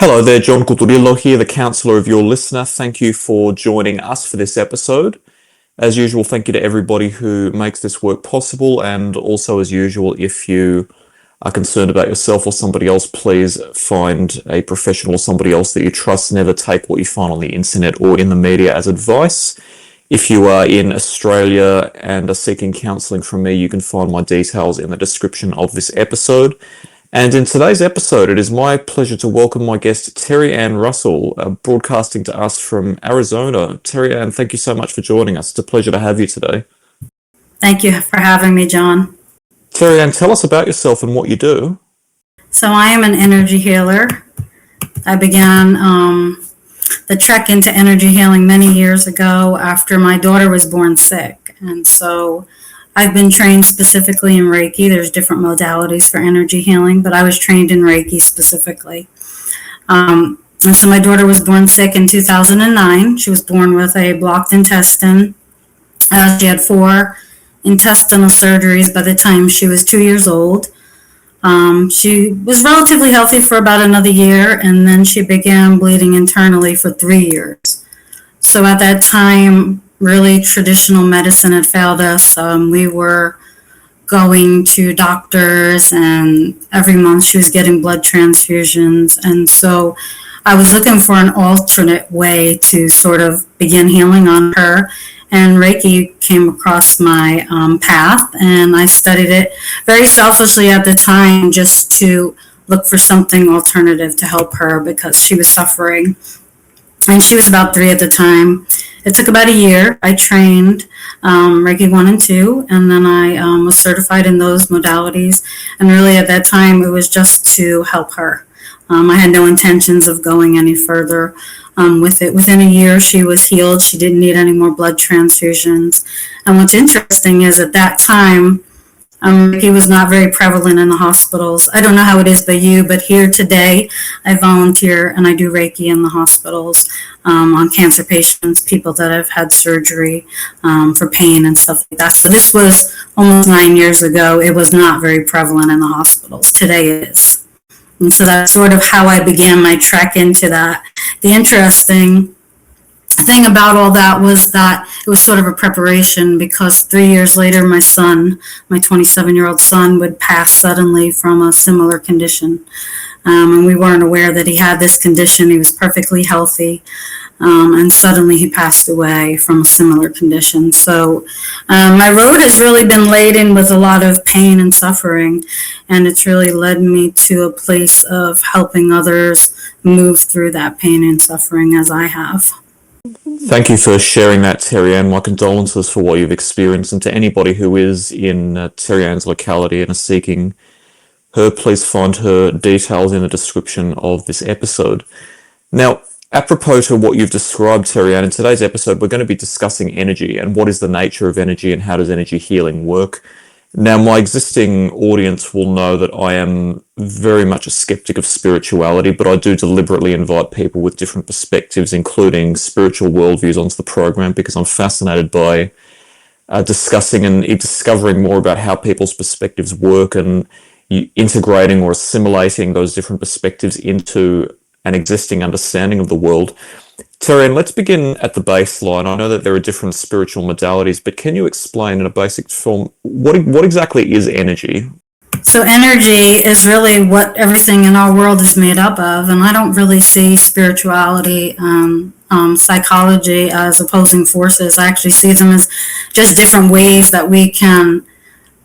Hello there, John Kuturillo here, the counsellor of your listener. Thank you for joining us for this episode. As usual, thank you to everybody who makes this work possible, and also as usual, if you are concerned about yourself or somebody else, please find a professional or somebody else that you trust. Never take what you find on the internet or in the media as advice. If you are in Australia and are seeking counselling from me, you can find my details in the description of this episode. And in today's episode, it is my pleasure to welcome my guest, Terri-Ann Russell, broadcasting to us from Arizona. Terri-Ann, thank you so much for joining us. It's a pleasure to have you today. Thank you for having me, John. Terri-Ann, tell us about yourself and what you do. So I am an energy healer. I began the trek into energy healing many years ago after my daughter was born sick. And so I've been trained specifically in Reiki. There's different modalities for energy healing, but I was trained in Reiki specifically. And so my daughter was born sick in 2009. She was born with a blocked intestine. She had 4 intestinal surgeries by the time she was 2 years old. She was relatively healthy for about another year, and then she began bleeding internally for 3 years. So at that time, really traditional medicine had failed us. We were going to doctors, and every month she was getting blood transfusions. And so I was looking for an alternate way to sort of begin healing on her. And Reiki came across my path, and I studied it very selfishly at the time just to look for something alternative to help her because she was suffering. And she was about 3 at the time. It took about a year. I trained Reiki 1 and 2, and then I was certified in those modalities. And really at that time, it was just to help her. I had no intentions of going any further with it. Within a year, she was healed. She didn't need any more blood transfusions. And what's interesting is at that time, Reiki was not very prevalent in the hospitals. I don't know how it is by you, but here today, I volunteer and I do Reiki in the hospitals on cancer patients, people that have had surgery for pain and stuff like that. So this was almost 9 years ago. It was not very prevalent in the hospitals. Today it is. And so that's sort of how I began my trek into that. The interesting thing about all that was that it was sort of a preparation because 3 years later, my son, my 27-year-old son, would pass suddenly from a similar condition. And we weren't aware that he had this condition. He was perfectly healthy. And suddenly he passed away from a similar condition. So my road has really been laden with a lot of pain and suffering, and it's really led me to a place of helping others move through that pain and suffering as I have. Thank you for sharing that, Terri-Ann. My condolences for what you've experienced, and to anybody who is in Terri-Ann's locality and is seeking her, please find her details in the description of this episode. Now, apropos to what you've described, Terri-Ann, in today's episode, we're going to be discussing energy and what is the nature of energy and how does energy healing work. Now, my existing audience will know that I am very much a skeptic of spirituality, but I do deliberately invite people with different perspectives, including spiritual worldviews, onto the program because I'm fascinated by discussing and discovering more about how people's perspectives work and integrating or assimilating those different perspectives into an existing understanding of the world. Terri-Ann, let's begin at the baseline. I know that there are different spiritual modalities, but can you explain in a basic form what exactly is energy? So energy is really what everything in our world is made up of, and I don't really see spirituality, psychology as opposing forces. I actually see them as just different ways that we can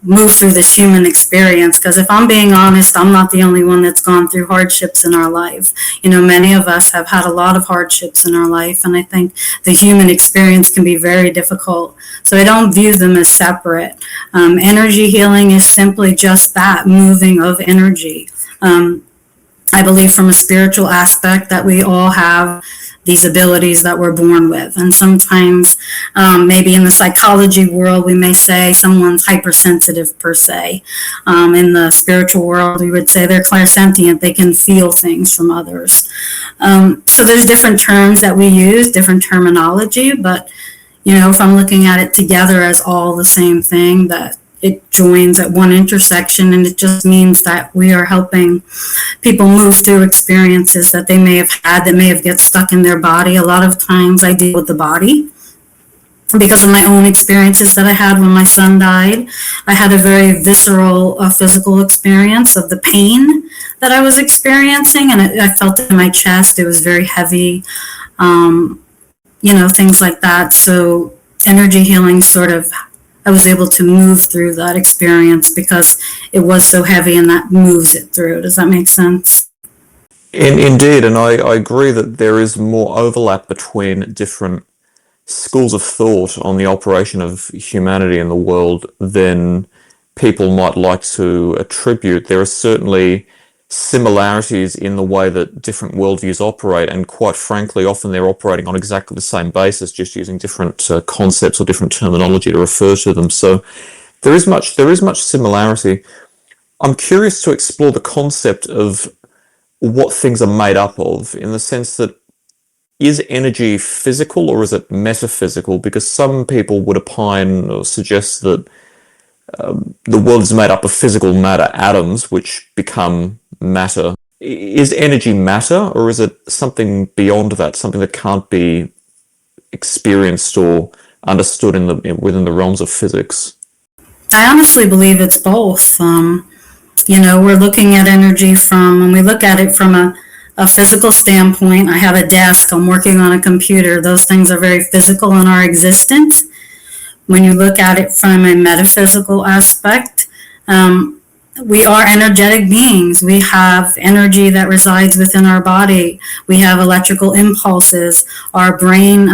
move through this human experience, because if I'm being honest, I'm not the only one that's gone through hardships in our life. You know, many of us have had a lot of hardships in our life, and I think the human experience can be very difficult. So I don't view them as separate. Energy healing is simply just that, moving of energy. I believe from a spiritual aspect that we all have these abilities that we're born with. And sometimes maybe in the psychology world, we may say someone's hypersensitive per se. In the spiritual world, we would say they're clairsentient. They can feel things from others. So there's different terms that we use, different terminology, but you know, if I'm looking at it together as all the same thing, that it joins at one intersection, and it just means that we are helping people move through experiences that they may have had that may have get stuck in their body. A lot of times I deal with the body because of my own experiences that I had when my son died. I had a very visceral physical experience of the pain that I was experiencing, and I felt it in my chest. It was very heavy, things like that. So energy healing sort of, I was able to move through that experience because it was so heavy, and that moves it through. Does that make sense? Indeed, and I agree that there is more overlap between different schools of thought on the operation of humanity in the world than people might like to attribute. There are certainly similarities in the way that different worldviews operate, and quite frankly, often they're operating on exactly the same basis, just using different concepts or different terminology to refer to them. So there is much similarity. I'm curious to explore the concept of what things are made up of, in the sense that, is energy physical or is it metaphysical? Because some people would opine or suggest that the world is made up of physical matter, atoms, which become matter. Is energy matter, or is it something beyond that, something that can't be experienced or understood within the realms of physics? I honestly believe it's both. We're looking at energy when we look at it from a physical standpoint. I have a desk, I'm working on a computer. Those things are very physical in our existence. When you look at it from a metaphysical aspect, we are energetic beings. We have energy that resides within our body. We have electrical impulses. Our brain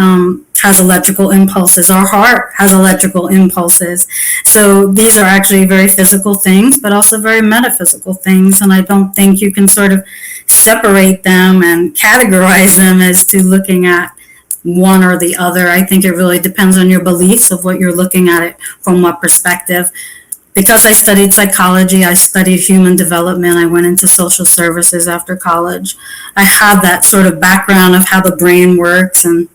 has electrical impulses. Our heart has electrical impulses. So these are actually very physical things, but also very metaphysical things. And I don't think you can sort of separate them and categorize them as to looking at one or the other. I think it really depends on your beliefs of what you're looking at it from, what perspective. Because I studied psychology, I studied human development, I went into social services after college. I had that sort of background of how the brain works, and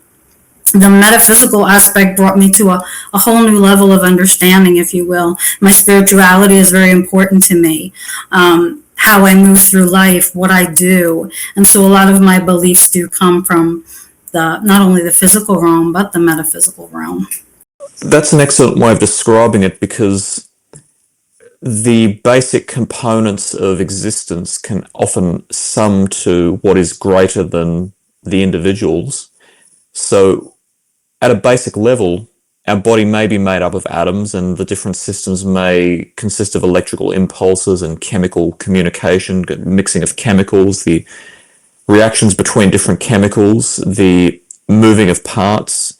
the metaphysical aspect brought me to a whole new level of understanding, if you will. My spirituality is very important to me. How I move through life, what I do. And so a lot of my beliefs do come from not only the physical realm, but the metaphysical realm. That's an excellent way of describing it, because the basic components of existence can often sum to what is greater than the individuals. So, at a basic level, our body may be made up of atoms, and the different systems may consist of electrical impulses and chemical communication, mixing of chemicals, the reactions between different chemicals, the moving of parts,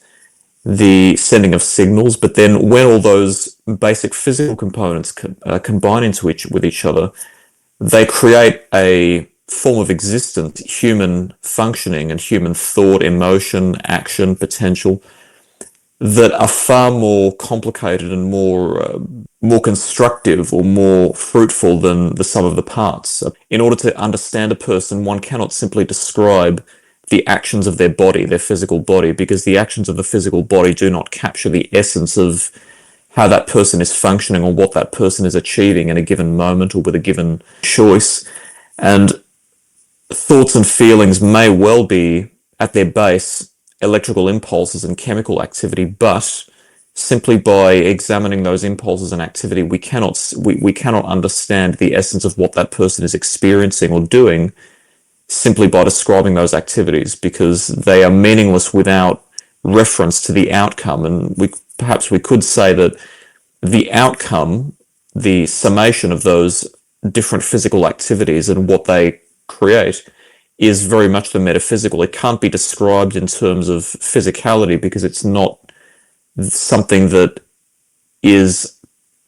the sending of signals. But then when all those basic physical components combine with each other, they create a form of existence, human functioning and human thought, emotion, action, potential, that are far more complicated and more constructive or more fruitful than the sum of the parts. In order to understand a person, one cannot simply describe the actions of their body, their physical body, because the actions of the physical body do not capture the essence of how that person is functioning or what that person is achieving in a given moment or with a given choice. And thoughts and feelings may well be, at their base, electrical impulses and chemical activity, but simply by examining those impulses and activity, we cannot understand the essence of what that person is experiencing or doing simply by describing those activities, because they are meaningless without reference to the outcome. And perhaps we could say that the outcome, the summation of those different physical activities and what they create, is very much the metaphysical. It can't be described in terms of physicality because it's not something that is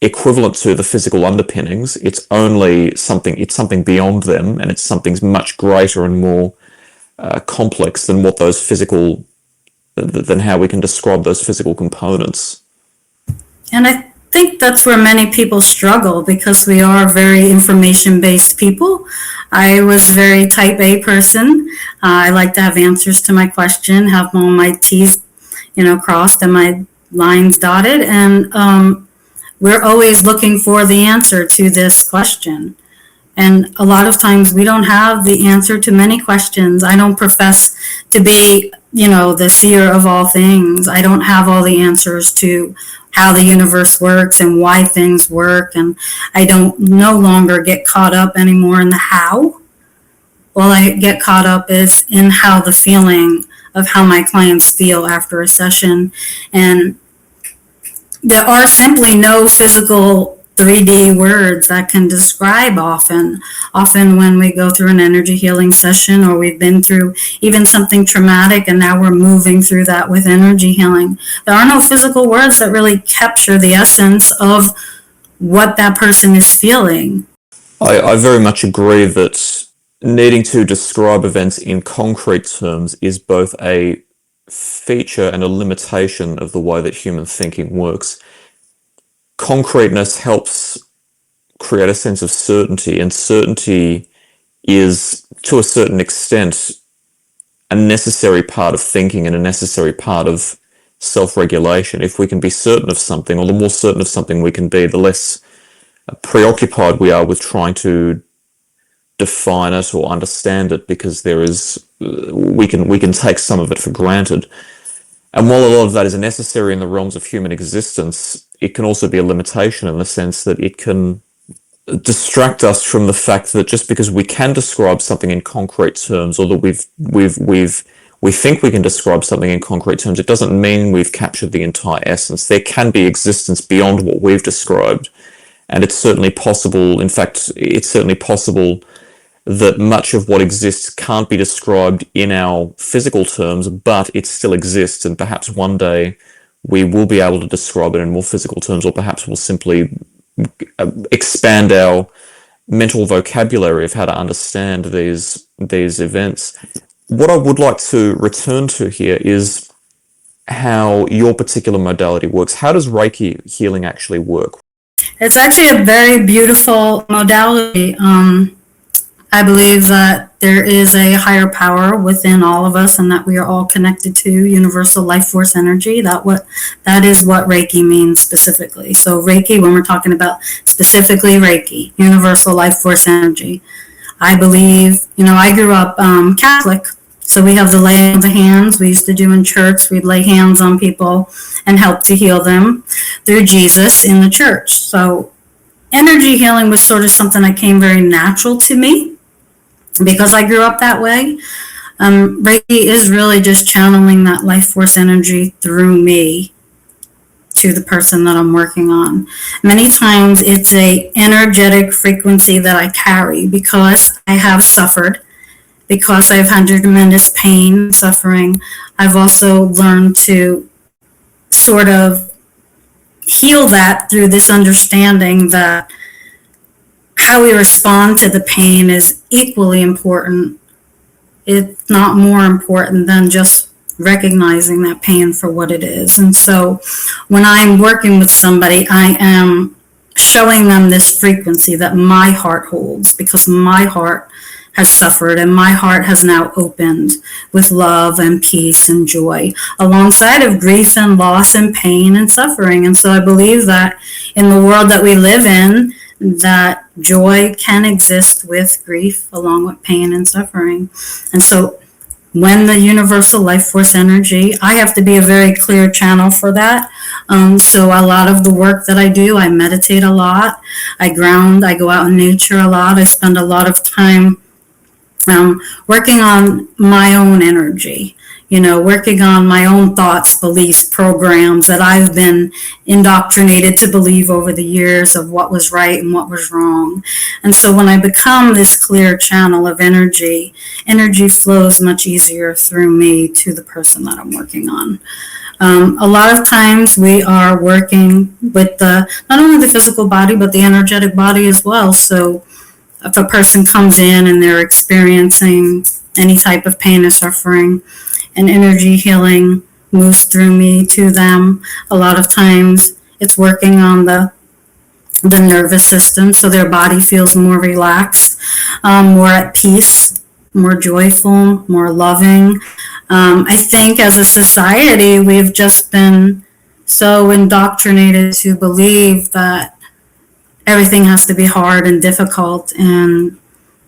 equivalent to the physical underpinnings. It's something beyond them, and it's something much greater and more complex than than how we can describe those physical components. And I think that's where many people struggle, because we are very information-based people. I was very type A person. I like to have answers to my question, have all my T's, crossed and my lines dotted. And we're always looking for the answer to this question. And a lot of times we don't have the answer to many questions. I don't profess to be, the seer of all things. I don't have all the answers to how the universe works and why things work. And I don't no longer get caught up anymore in the how. All I get caught up is in how the feeling of how my clients feel after a session. And there are simply no physical 3D words that can describe often when we go through an energy healing session, or we've been through even something traumatic and now we're moving through that with energy healing. There are no physical words that really capture the essence of what that person is feeling. I very much agree that needing to describe events in concrete terms is both a feature and a limitation of the way that human thinking works. Concreteness helps create a sense of certainty, and certainty is, to a certain extent, a necessary part of thinking and a necessary part of self-regulation. If we can be certain of something, or the more certain of something we can be, the less preoccupied we are with trying to define it or understand it, because we can take some of it for granted. And while a lot of that is necessary in the realms of human existence, it can also be a limitation in the sense that it can distract us from the fact that just because we can describe something in concrete terms, or that we think we can describe something in concrete terms, it doesn't mean we've captured the entire essence. There can be existence beyond what we've described, and it's certainly possible. In fact, it's certainly possible that much of what exists can't be described in our physical terms, but it still exists, and perhaps one day we will be able to describe it in more physical terms, or perhaps we'll simply expand our mental vocabulary of how to understand these events. What I would like to return to here is how your particular modality works. How does Reiki healing actually work? It's actually a very beautiful modality. I believe that there is a higher power within all of us, and that we are all connected to universal life force energy. That is what Reiki means specifically. So Reiki, when we're talking about specifically Reiki, universal life force energy, I believe, I grew up Catholic, so we have the laying of the hands we used to do in church. We'd lay hands on people and help to heal them through Jesus in the church. So energy healing was sort of something that came very natural to me, because I grew up that way. Reiki is really just channeling that life force energy through me to the person that I'm working on. Many times it's a energetic frequency that I carry because I have suffered, because I've had tremendous pain and suffering. I've also learned to sort of heal that through this understanding that how we respond to the pain is equally important. It's not more important than just recognizing that pain for what it is. And so when I'm working with somebody, I am showing them this frequency that my heart holds, because my heart has suffered and my heart has now opened with love and peace and joy, alongside of grief and loss and pain and suffering. And so I believe that in the world that we live in, that joy can exist with grief along with pain and suffering. And so when the universal life force energy, I have to be a very clear channel for that. So a lot of the work that I do, I meditate a lot, I ground, I go out in nature a lot, I spend a lot of time working on my own energy, working on my own thoughts, beliefs, programs that I've been indoctrinated to believe over the years of what was right and what was wrong. And so when I become this clear channel of energy flows much easier through me to the person that I'm working on. A lot of times we are working with not only the physical body, but the energetic body as well. So if a person comes in and they're experiencing any type of pain or suffering, and energy healing moves through me to them, a lot of times it's working on the nervous system, so their body feels more relaxed, more at peace, more joyful, more loving. I think as a society, we've just been so indoctrinated to believe that everything has to be hard and difficult, and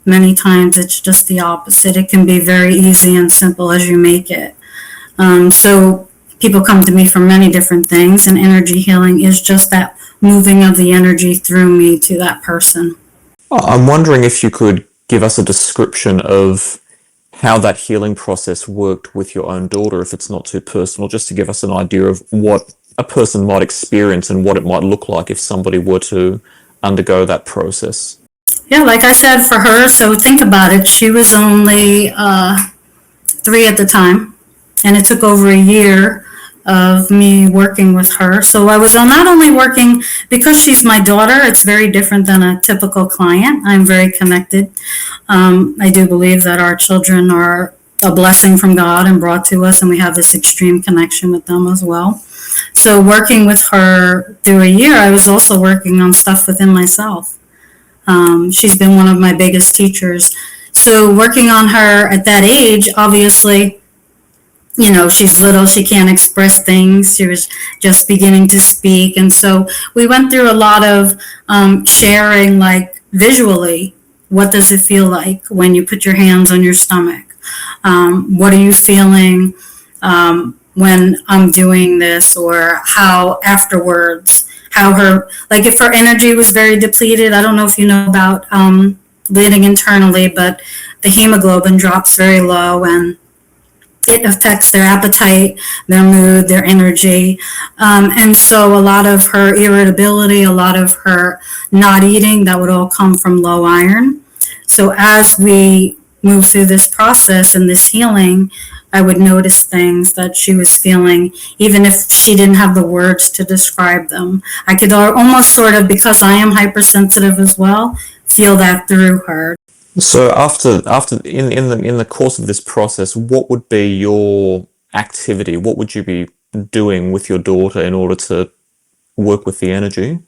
many times it's just the opposite. It can be very easy and simple as you make it. So people come to me for many different things, and energy healing is just that moving of the energy through me to that person. I'm wondering if you could give us a description of how that healing process worked with your own daughter, if it's not too personal, just to give us an idea of what a person might experience and what it might look like if somebody were to undergo that process. Yeah, like I said, for her, so think about it. She was only 3 at the time, and it took over a year of me working with her. So I was not only working, because she's my daughter, it's very different than a typical client. I'm very connected. I do believe that our children are a blessing from God and brought to us, and we have this extreme connection with them as well. So working with her through a year, I was also working on stuff within myself. She's been one of my biggest teachers. So working on her at that age, obviously, she's little, she can't express things. She was just beginning to speak. And so we went through a lot of sharing, like visually, what does it feel like when you put your hands on your stomach? What are you feeling when I'm doing this, or how afterwards, how her, like if her energy was very depleted. I don't know if you know about bleeding internally, but the hemoglobin drops very low, and it affects their appetite, their mood, their energy. And so a lot of her irritability, a lot of her not eating, that would all come from low iron. So as we move through this process and this healing, I would notice things that she was feeling, even if she didn't have the words to describe them. I could almost sort of, because I am hypersensitive as well, feel that through her. So after in the course of this process, what would be your activity? What would you be doing with your daughter in order to work with the energy?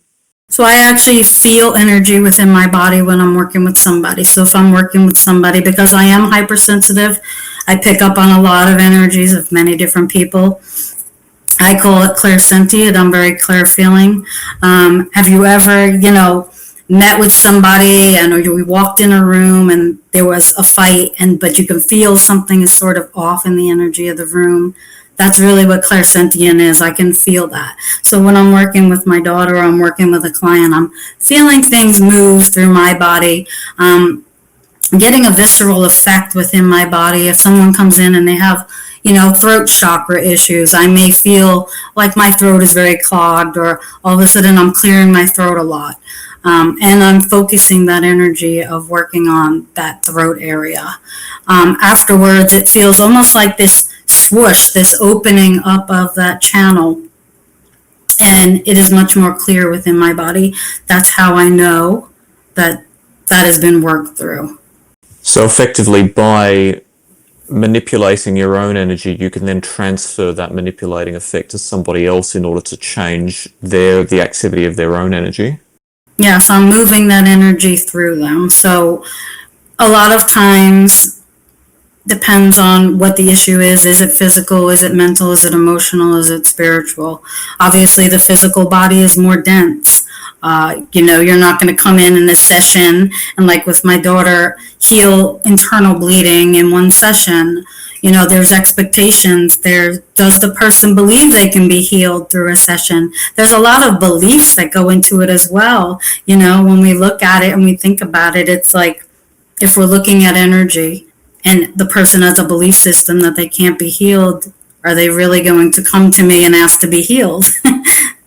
So I actually feel energy within my body when I'm working with somebody. So if I'm working with somebody, because I am hypersensitive, I pick up on a lot of energies of many different people. I call it clairsentient. I'm very clear feeling. Have you ever, met with somebody, and or we walked in a room and there was a fight, but you can feel something is sort of off in the energy of the room? That's really what clairsentient is. I can feel that. So when I'm working with my daughter, or I'm working with a client, I'm feeling things move through my body. Getting a visceral effect within my body. If someone comes in and they have, throat chakra issues, I may feel like my throat is very clogged, or all of a sudden I'm clearing my throat a lot. And I'm focusing that energy of working on that throat area. Afterwards, it feels almost like this swoosh, this opening up of that channel, and it is much more clear within my body. That's how I know that that has been worked through. So effectively, by manipulating your own energy, you can then transfer that manipulating effect to somebody else in order to change the activity of their own energy. Yes, I'm moving that energy through them. So a lot of times depends on what the issue is. Is it physical? Is it mental? Is it emotional? Is it spiritual? Obviously, the physical body is more dense. You're not going to come in a session and, like with my daughter, heal internal bleeding in one session. There's expectations. Does the person believe they can be healed through a session? There's a lot of beliefs that go into it as well. When we look at it and we think about it, it's like, if we're looking at energy and the person has a belief system that they can't be healed, are they really going to come to me and ask to be healed?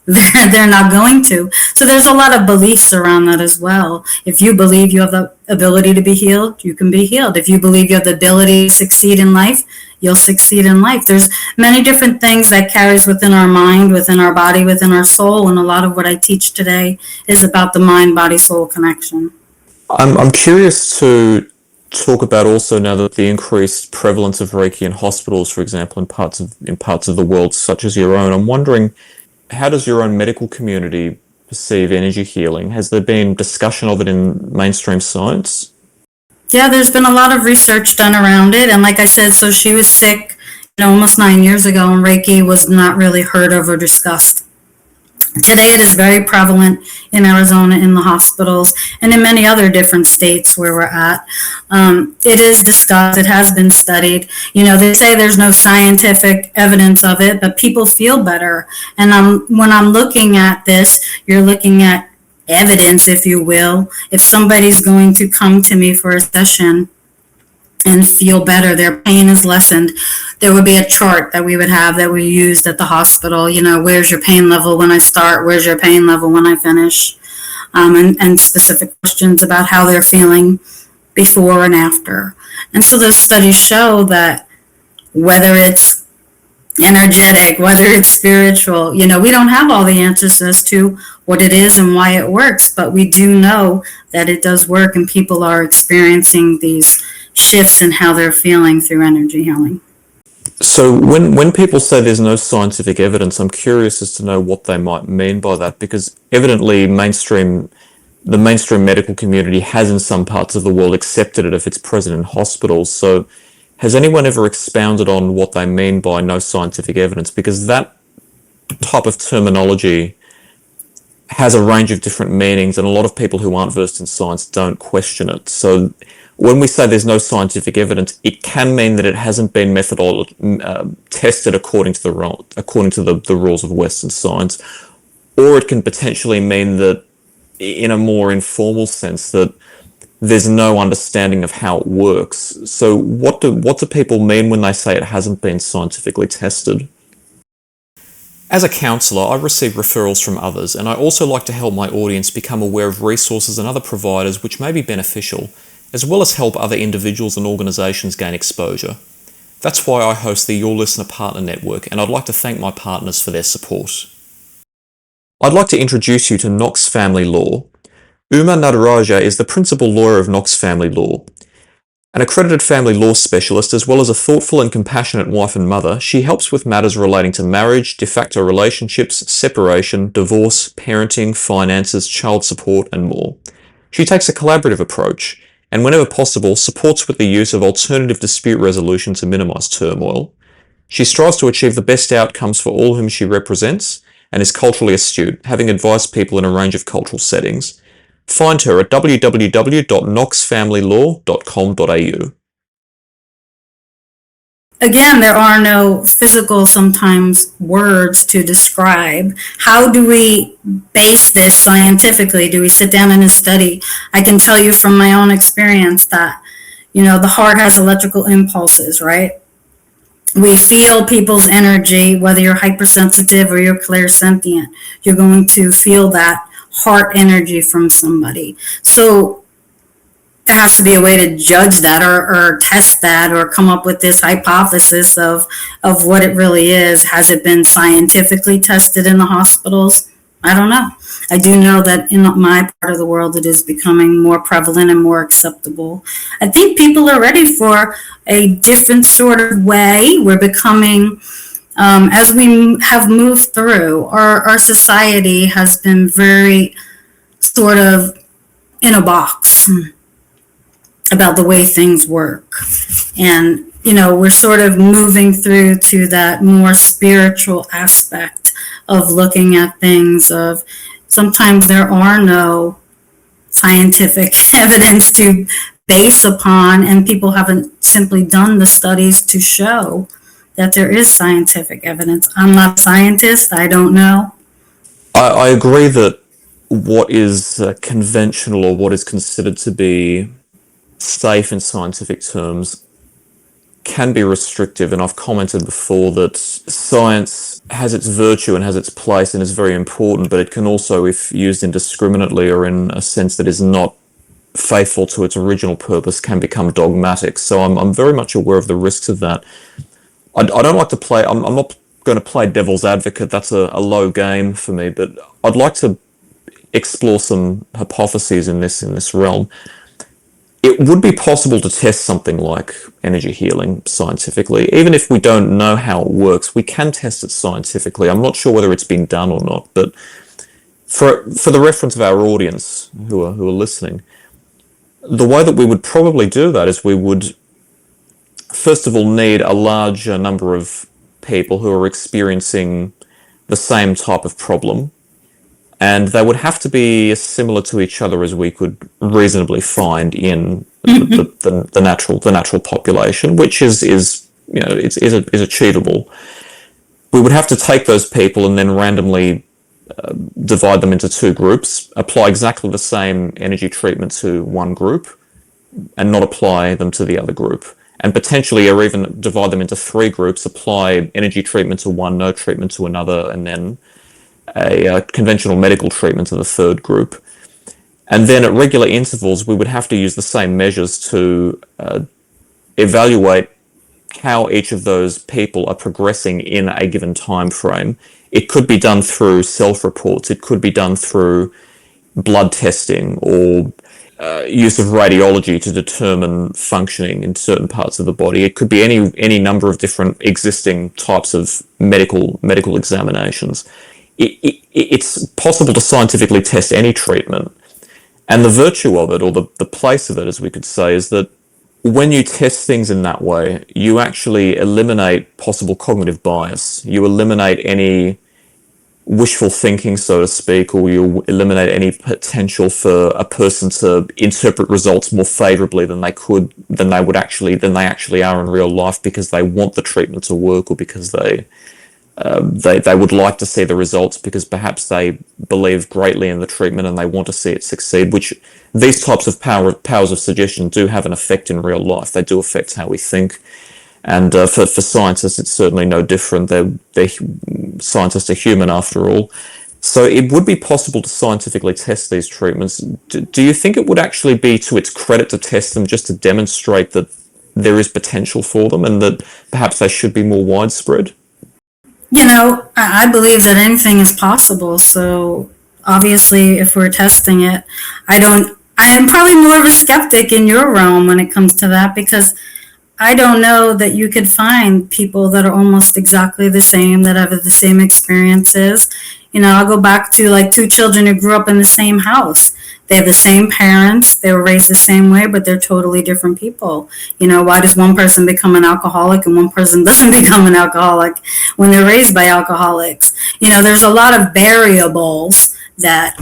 They're not going to. So there's a lot of beliefs around that as well. If you believe you have the ability to be healed, you can be healed. If you believe you have the ability to succeed in life, you'll succeed in life. There's many different things that carries within our mind, within our body, within our soul, and a lot of what I teach today is about the mind-body-soul connection. I'm curious to talk about also now that the increased prevalence of Reiki in hospitals, for example, in parts of the world such as your own. I'm wondering, how does your own medical community perceive energy healing? Has there been discussion of it in mainstream science? Yeah, there's been a lot of research done around it. And like I said, so she was sick almost 9 years ago, and Reiki was not really heard of or discussed. Today, it is very prevalent in Arizona, in the hospitals, and in many other different states where we're at. It is discussed, it has been studied. They say there's no scientific evidence of it, but people feel better. And when I'm looking at this, you're looking at evidence, if you will. If somebody's going to come to me for a session and feel better, their pain is lessened, there would be a chart that we would have that we used at the hospital. Where's your pain level when I start? Where's your pain level when I finish? And specific questions about how they're feeling before and after. And so those studies show that whether it's energetic, whether it's spiritual, we don't have all the answers as to what it is and why it works, but we do know that it does work, and people are experiencing these shifts in how they're feeling through energy healing. So when people say there's no scientific evidence, I'm curious as to know what they might mean by that, because evidently the mainstream medical community has in some parts of the world accepted it if it's present in hospitals. So has anyone ever expounded on what they mean by no scientific evidence? Because that type of terminology has a range of different meanings, and a lot of people who aren't versed in science don't question it. So when we say there's no scientific evidence, it can mean that it hasn't been tested according to the rules of Western science, or it can potentially mean that, in a more informal sense, that there's no understanding of how it works. So what do people mean when they say it hasn't been scientifically tested? As a counsellor, I receive referrals from others, and I also like to help my audience become aware of resources and other providers which may be beneficial, as well as help other individuals and organisations gain exposure. That's why I host the Your Listener Partner Network, and I'd like to thank my partners for their support. I'd like to introduce you to Knox Family Law. Uma Nadaraja is the principal lawyer of Knox Family Law. An accredited family law specialist, as well as a thoughtful and compassionate wife and mother, she helps with matters relating to marriage, de facto relationships, separation, divorce, parenting, finances, child support, and more. She takes a collaborative approach, and whenever possible, supports with the use of alternative dispute resolution to minimise turmoil. She strives to achieve the best outcomes for all whom she represents, and is culturally astute, having advised people in a range of cultural settings. Find her at www.knoxfamilylaw.com.au. Again, there are no physical, sometimes, words to describe. How do we base this scientifically? Do we sit down in a study? I can tell you from my own experience that, the heart has electrical impulses, right? We feel people's energy, whether you're hypersensitive or you're clairsentient. You're going to feel that heart energy from somebody. So there has to be a way to judge that or test that or come up with this hypothesis of what it really is. Has it been scientifically tested in the hospitals? I don't know. I do know that in my part of the world, it is becoming more prevalent and more acceptable. I think people are ready for a different sort of way. We're becoming, as we have moved through, our society has been very sort of in a box about the way things work. And, we're sort of moving through to that more spiritual aspect of looking at things. Of sometimes there are no scientific evidence to base upon, and people haven't simply done the studies to show that there is scientific evidence. I'm not a scientist, I don't know. I agree that what is conventional, or what is considered to be safe in scientific terms, can be restrictive, and I've commented before that science has its virtue and has its place and is very important, but it can also, if used indiscriminately or in a sense that is not faithful to its original purpose, can become dogmatic. So I'm very much aware of the risks of that. I don't like to play, I'm not going to play devil's advocate, that's a low game for me, but I'd like to explore some hypotheses in this realm. It would be possible to test something like energy healing scientifically. Even if we don't know how it works, we can test it scientifically. I'm not sure whether it's been done or not, but for the reference of our audience who are listening, the way that we would probably do that is we would first of all, need a large number of people who are experiencing the same type of problem, and they would have to be as similar to each other as we could reasonably find in the natural population, which is is achievable. We would have to take those people and then randomly divide them into two groups, apply exactly the same energy treatment to one group, and not apply them to the other group. And potentially, or even divide them into three groups, apply energy treatment to one, no treatment to another, and then a conventional medical treatment to the third group. And then at regular intervals, we would have to use the same measures to evaluate how each of those people are progressing in a given time frame. It could be done through self-reports. It could be done through blood testing or use of radiology to determine functioning in certain parts of the body. It could be any number of different existing types of medical examinations. It's possible to scientifically test any treatment. And the virtue of it, or the place of it, as we could say, is that when you test things in that way, you actually eliminate possible cognitive bias. You eliminate any wishful thinking, so to speak, or you eliminate any potential for a person to interpret results more favorably than they actually are in real life, because they want the treatment to work, or because they would like to see the results, because perhaps they believe greatly in the treatment and they want to see it succeed, which these types of powers of suggestion do have an effect in real life. They do affect how we think. And for scientists, it's certainly no different. Scientists are human after all. So it would be possible to scientifically test these treatments. Do you think it would actually be to its credit to test them, just to demonstrate that there is potential for them and that perhaps they should be more widespread? I believe that anything is possible. So obviously, if we're testing it, I am probably more of a skeptic in your realm when it comes to that, because I don't know that you could find people that are almost exactly the same, that have the same experiences. I'll go back to like two children who grew up in the same house. They have the same parents, they were raised the same way, but they're totally different people. Why does one person become an alcoholic and one person doesn't become an alcoholic when they're raised by alcoholics? There's a lot of variables that,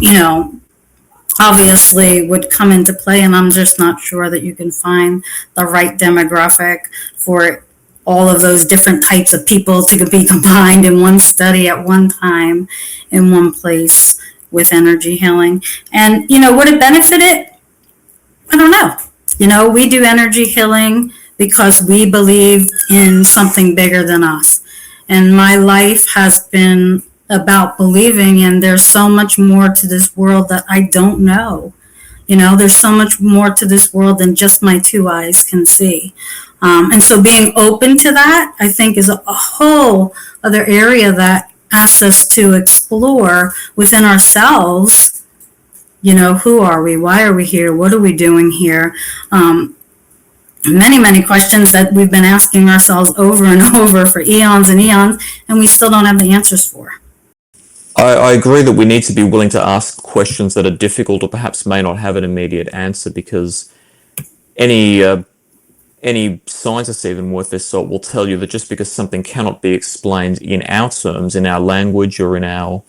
obviously would come into play, and I'm just not sure that you can find the right demographic for all of those different types of people to be combined in one study at one time in one place with energy healing. And would it benefit it? I don't know. We do energy healing because we believe in something bigger than us, and my life has been about believing, and there's so much more to this world that I don't know. There's so much more to this world than just my two eyes can see. And so being open to that, I think, is a whole other area that asks us to explore within ourselves. Who are we? Why are we here? What are we doing here? Many, many questions that we've been asking ourselves over and over for eons and eons, and we still don't have the answers for. I agree that we need to be willing to ask questions that are difficult or perhaps may not have an immediate answer, because any scientist even worth their salt will tell you that just because something cannot be explained in our terms, in our language, or in our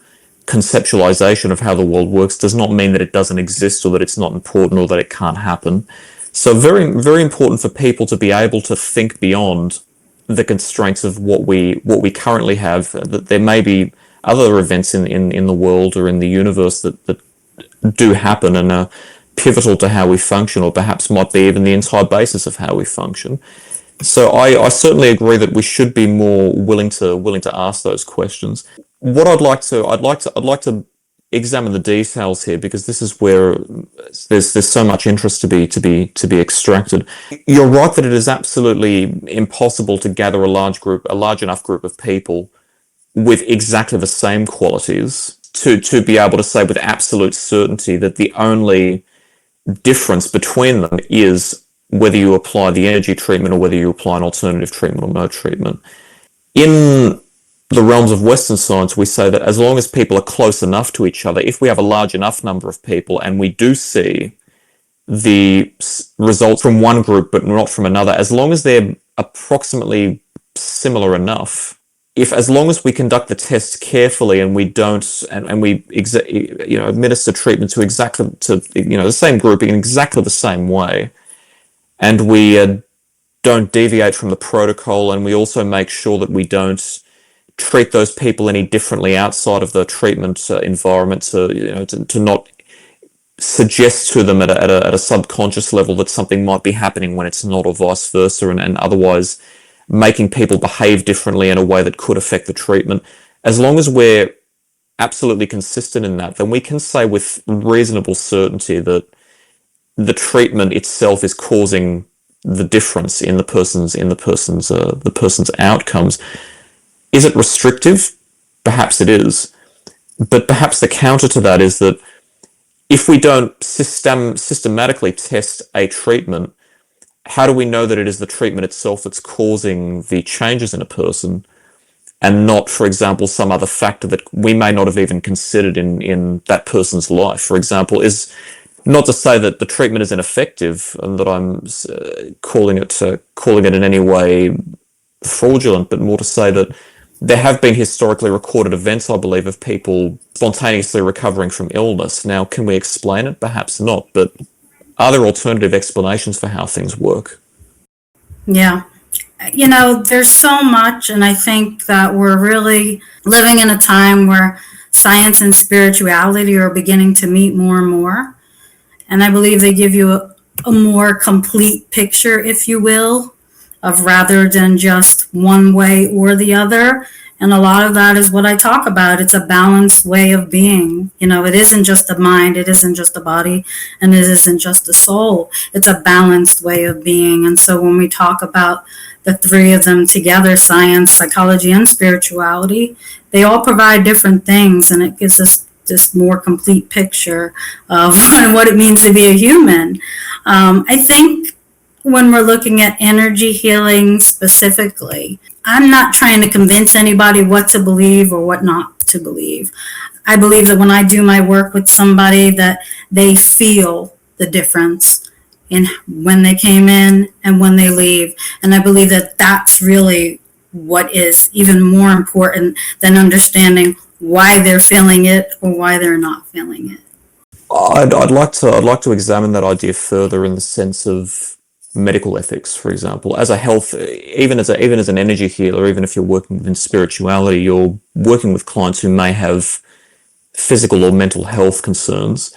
conceptualization of how the world works, does not mean that it doesn't exist, or that it's not important, or that it can't happen. So very, very important for people to be able to think beyond the constraints of what we currently have, that there may be other events in the world or in the universe that do happen and are pivotal to how we function, or perhaps might be even the entire basis of how we function. So I certainly agree that we should be more willing to ask those questions. What I'd like to examine the details here, because this is where there's so much interest to be extracted. You're right that it is absolutely impossible to gather a large enough group of people with exactly the same qualities to be able to say with absolute certainty that the only difference between them is whether you apply the energy treatment or whether you apply an alternative treatment or no treatment. In the realms of Western science, we say that as long as people are close enough to each other, if we have a large enough number of people and we do see the results from one group but not from another, as long as they're approximately similar enough, if as long as we conduct the test carefully and we don't and we administer treatment to the same group in exactly the same way, and we don't deviate from the protocol, and we also make sure that we don't treat those people any differently outside of the treatment environment, to not suggest to them at a subconscious level that something might be happening when it's not, or vice versa, and otherwise making people behave differently in a way that could affect the treatment. As long as we're absolutely consistent in that, then we can say with reasonable certainty that the treatment itself is causing the difference in the person's outcomes. Is it restrictive? Perhaps it is. But perhaps the counter to that is that if we don't systematically test a treatment, how do we know that it is the treatment itself that's causing the changes in a person, and not, for example, some other factor that we may not have even considered in that person's life? For example, is not to say that the treatment is ineffective and that I'm calling it in any way fraudulent, but more to say that there have been historically recorded events, I believe, of people spontaneously recovering from illness. Now, can we explain it? Perhaps not, but are there alternative explanations for how things work? Yeah. There's so much, and I think that we're really living in a time where science and spirituality are beginning to meet more and more. And I believe they give you a more complete picture, if you will, of rather than just one way or the other. And a lot of that is what I talk about. It's a balanced way of being. It isn't just a mind, it isn't just a body, and it isn't just a soul. It's a balanced way of being. And so when we talk about the three of them together, science, psychology, and spirituality, they all provide different things, and it gives us this more complete picture of what it means to be a human. I think when we're looking at energy healing specifically, I'm not trying to convince anybody what to believe or what not to believe. I believe that when I do my work with somebody, that they feel the difference in when they came in and when they leave. And I believe that that's really what is even more important than understanding why they're feeling it or why they're not feeling it. I'd like to examine that idea further in the sense of medical ethics, for example. As a health, even as an energy healer, even if you're working within spirituality, you're working with clients who may have physical or mental health concerns.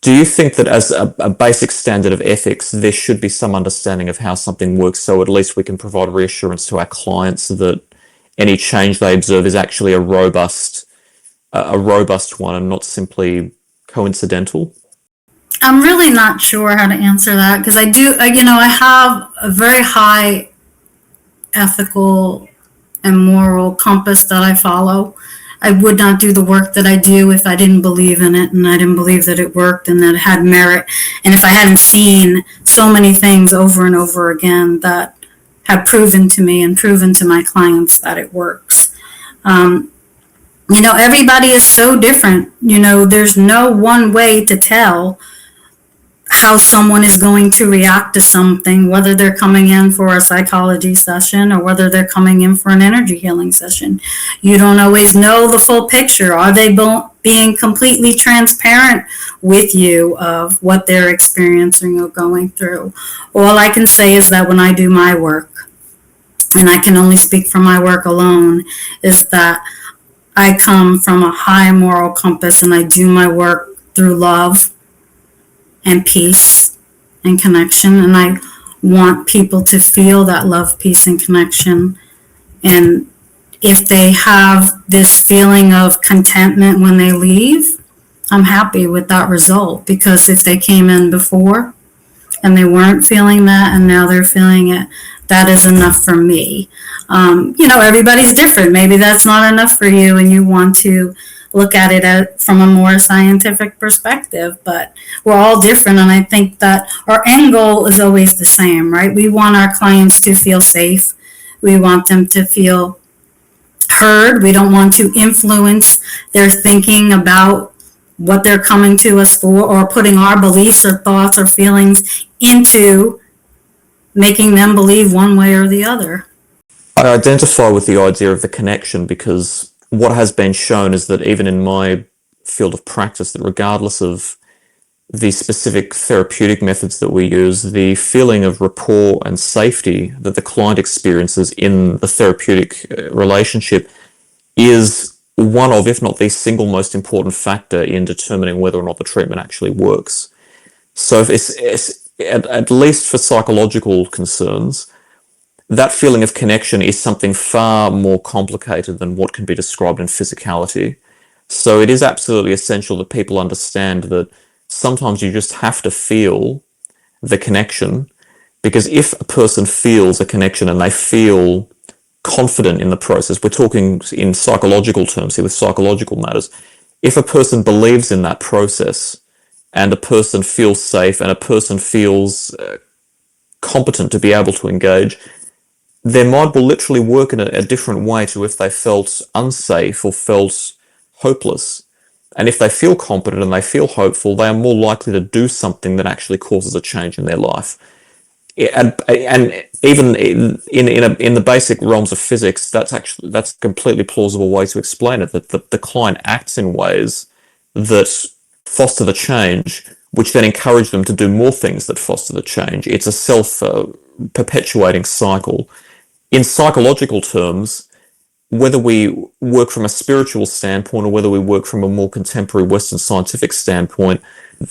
Do you think that as a basic standard of ethics, there should be some understanding of how something works, so at least we can provide reassurance to our clients that any change they observe is actually a robust one and not simply coincidental? I'm really not sure how to answer that, because I have a very high ethical and moral compass that I follow. I would not do the work that I do if I didn't believe in it, and I didn't believe that it worked and that it had merit, and if I hadn't seen so many things over and over again that have proven to me and proven to my clients that it works. Everybody is so different. There's no one way to tell how someone is going to react to something, whether they're coming in for a psychology session or whether they're coming in for an energy healing session. You don't always know the full picture. Are they being completely transparent with you of what they're experiencing or going through? All I can say is that when I do my work, and I can only speak for my work alone, is that I come from a high moral compass and I do my work through love and peace and connection, and I want people to feel that love, peace, and connection. And if they have this feeling of contentment when they leave, I'm happy with that result, because if they came in before and they weren't feeling that and now they're feeling it, that is enough for me. Everybody's different. Maybe that's not enough for you and you want to look at it from a more scientific perspective, but we're all different. And I think that our end goal is always the same, right? We want our clients to feel safe. We want them to feel heard. We don't want to influence their thinking about what they're coming to us for, or putting our beliefs or thoughts or feelings into making them believe one way or the other. I identify with the idea of the connection because what has been shown is that even in my field of practice, that regardless of the specific therapeutic methods that we use, the feeling of rapport and safety that the client experiences in the therapeutic relationship is one of, if not the single most important factor in determining whether or not the treatment actually works. So if it's at least for psychological concerns, that feeling of connection is something far more complicated than what can be described in physicality. So it is absolutely essential that people understand that sometimes you just have to feel the connection, because if a person feels a connection and they feel confident in the process, we're talking in psychological terms here with psychological matters, if a person believes in that process and a person feels safe and a person feels competent to be able to engage, their mind will literally work in a different way to if they felt unsafe or felt hopeless. And if they feel competent and they feel hopeful, they are more likely to do something that actually causes a change in their life. And even in the basic realms of physics, that's a completely plausible way to explain it, that the client acts in ways that foster the change, which then encourage them to do more things that foster the change. It's a self-perpetuating cycle. In psychological terms, whether we work from a spiritual standpoint or whether we work from a more contemporary Western scientific standpoint,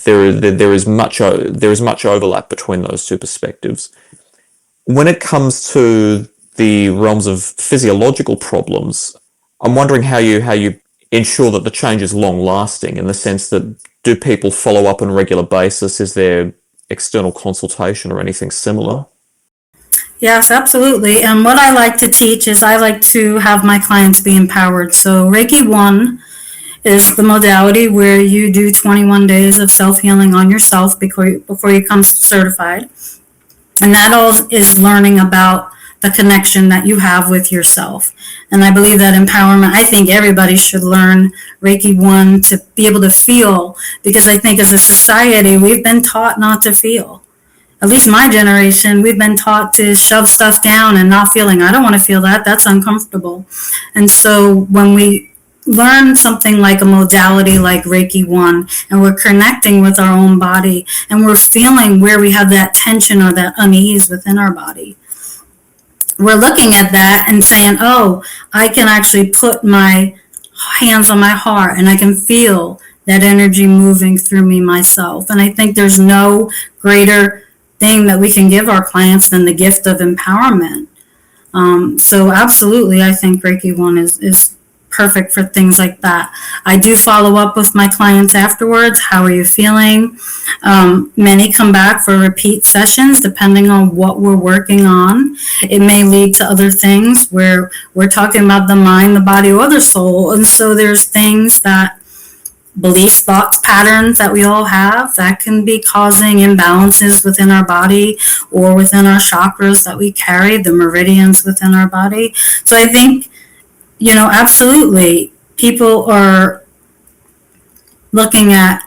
there is much overlap between those two perspectives. When it comes to the realms of physiological problems, I'm wondering how you ensure that the change is long lasting, in the sense that, do people follow up on a regular basis? Is there external consultation or anything similar? Yes, absolutely. And what I like to teach is I like to have my clients be empowered. So Reiki 1 is the modality where you do 21 days of self-healing on yourself before you come certified. And that all is learning about the connection that you have with yourself. And I believe that empowerment, I think everybody should learn Reiki 1 to be able to feel, because I think as a society, we've been taught not to feel. At least my generation, we've been taught to shove stuff down and not feeling. I don't want to feel that. That's uncomfortable. And so when we learn something like a modality like Reiki 1, and we're connecting with our own body, and we're feeling where we have that tension or that unease within our body, we're looking at that and saying, oh, I can actually put my hands on my heart and I can feel that energy moving through me myself. And I think there's no greater thing that we can give our clients than the gift of empowerment. So absolutely, I think Reiki 1 is perfect for things like that. I do follow up with my clients afterwards. How are you feeling? Many come back for repeat sessions depending on what we're working on. It may lead to other things where we're talking about the mind, the body, or the soul. And so there's things that beliefs, thoughts, patterns that we all have that can be causing imbalances within our body or within our chakras that we carry, the meridians within our body. So I think, absolutely, people are looking at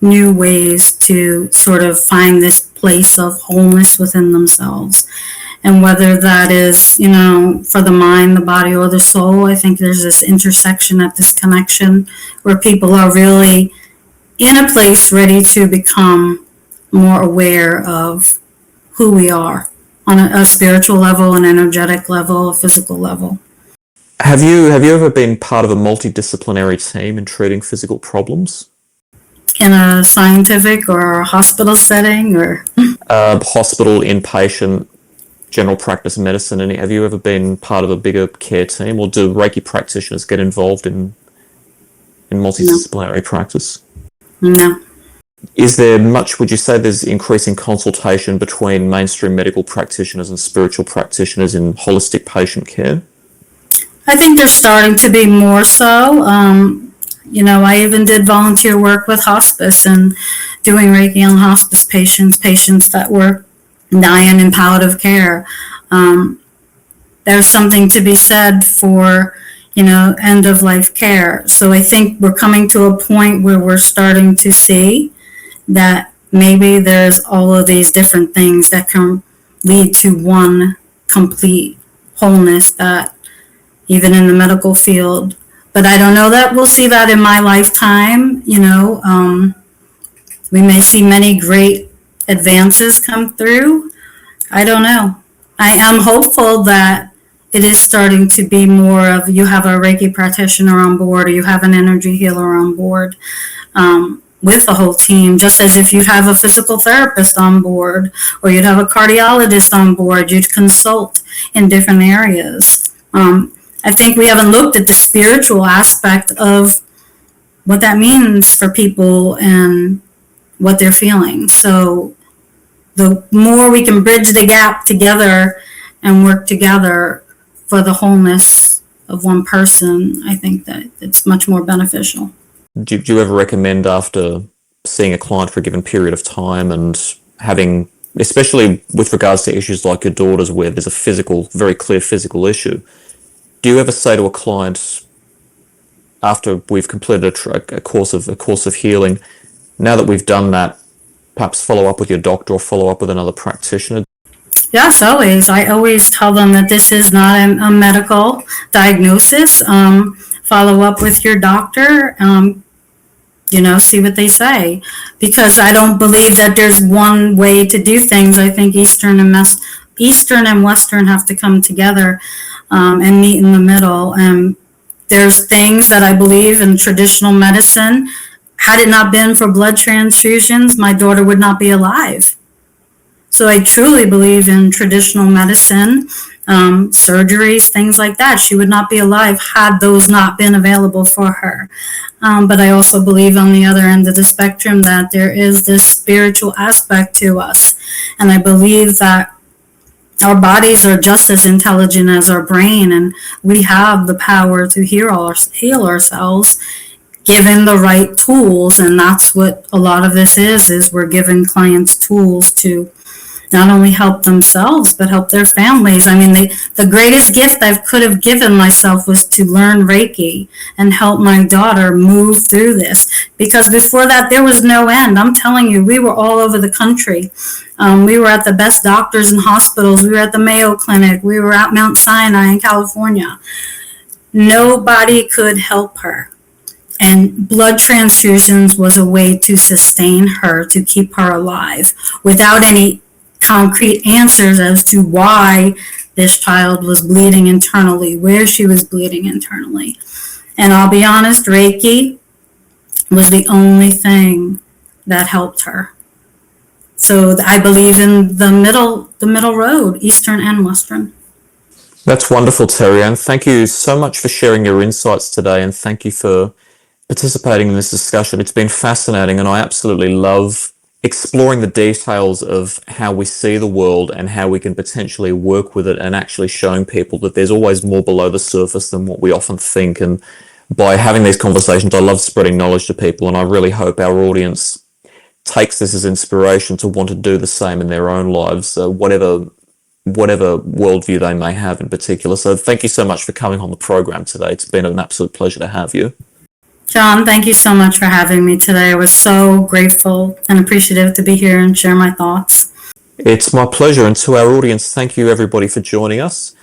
new ways to sort of find this place of wholeness within themselves. And whether that is, for the mind, the body, or the soul, I think there's this intersection at this connection where people are really in a place ready to become more aware of who we are on a spiritual level, an energetic level, a physical level. Have you ever been part of a multidisciplinary team in treating physical problems? In a scientific or hospital setting, or Hospital, inpatient, general practice medicine, and have you ever been part of a bigger care team, or do Reiki practitioners get involved in multidisciplinary practice? No. Is there much, would you say there's increasing consultation between mainstream medical practitioners and spiritual practitioners in holistic patient care? I think there's starting to be more so. I even did volunteer work with hospice and doing Reiki on hospice patients that were dying in palliative care. There's something to be said for, end of life care. So I think we're coming to a point where we're starting to see that maybe there's all of these different things that can lead to one complete wholeness, that even in the medical field. But I don't know that we'll see that in my lifetime. We may see many great advances come through. I don't know. I am hopeful that it is starting to be more of, you have a Reiki practitioner on board, or you have an energy healer on board, with the whole team, just as if you have a physical therapist on board, or you'd have a cardiologist on board, you'd consult in different areas. I think we haven't looked at the spiritual aspect of what that means for people and what they're feeling. So the more we can bridge the gap together and work together for the wholeness of one person, I think that it's much more beneficial. Do you ever recommend, after seeing a client for a given period of time and having, especially with regards to issues like your daughter's where there's a very clear physical issue, do you ever say to a client, after we've completed a course of healing, now that we've done that, perhaps follow up with your doctor or follow up with another practitioner? Yes, always. I always tell them that this is not a medical diagnosis. Follow up with your doctor, see what they say. Because I don't believe that there's one way to do things. I think Eastern and Western have to come together and meet in the middle. And there's things that I believe in traditional medicine. Had it not been for blood transfusions, my daughter would not be alive. So I truly believe in traditional medicine, surgeries, things like that. She would not be alive had those not been available for her. But I also believe on the other end of the spectrum that there is this spiritual aspect to us. And I believe that our bodies are just as intelligent as our brain, and we have the power to heal ourselves given the right tools. And that's what a lot of this is we're giving clients tools to not only help themselves, but help their families. I mean, the greatest gift I could have given myself was to learn Reiki and help my daughter move through this. Because before that, there was no end. I'm telling you, we were all over the country. We were at the best doctors and hospitals. We were at the Mayo Clinic. We were at Mount Sinai in California. Nobody could help her. And blood transfusions was a way to sustain her, to keep her alive, without any concrete answers as to why this child was bleeding internally, where she was bleeding internally. And I'll be honest, Reiki was the only thing that helped her. So I believe in the middle road, Eastern and Western. That's wonderful, Terri-Ann. Thank you so much for sharing your insights today, and thank you for participating in this discussion. It's been fascinating, and I absolutely love exploring the details of how we see the world and how we can potentially work with it, and actually showing people that there's always more below the surface than what we often think. And by having these conversations, I love spreading knowledge to people, and I really hope our audience takes this as inspiration to want to do the same in their own lives, whatever worldview they may have in particular. So thank you so much for coming on the program today. It's been an absolute pleasure to have you. John, thank you so much for having me today. I was so grateful and appreciative to be here and share my thoughts. It's my pleasure. And to our audience, thank you everybody for joining us.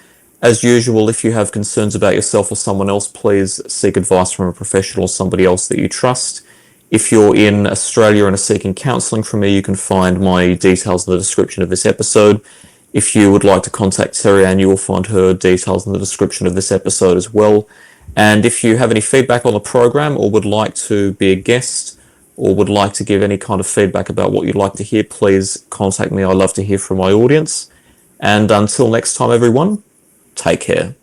As usual, if you have concerns about yourself or someone else, please seek advice from a professional or somebody else that you trust. If you're in Australia and are seeking counselling from me, you can find my details in the description of this episode. If you would like to contact Terri-Ann, you will find her details in the description of this episode as well. And if you have any feedback on the program, or would like to be a guest, or would like to give any kind of feedback about what you'd like to hear, please contact me. I love to hear from my audience. And until next time, everyone, take care.